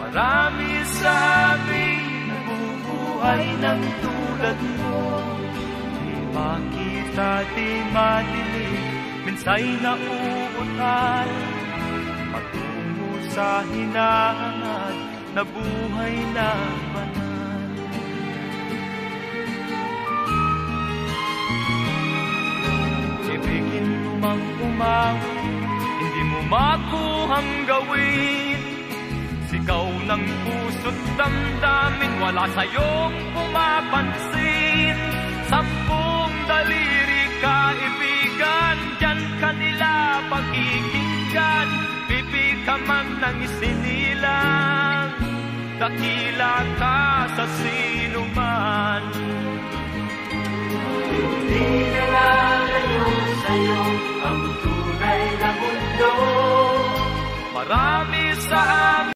Marami sa amin nabubuhay ng tulad mo. Di makita, di madilig, minsa'y nauutal, patungo sa hinahangad na buhay na banal. Ibigin mo mang umawi, hindi mo makuhang gawin. Sigaw ng puso't damdamin, wala sa'yong pumapansin. 10 daliri kaibigan, diyan kanila pakikinggan. Bibig ka man ng isinilang, dakila ka sa sinuman. Hindi nalalayo sa'yo ang tunay na mundo. Marami sa amin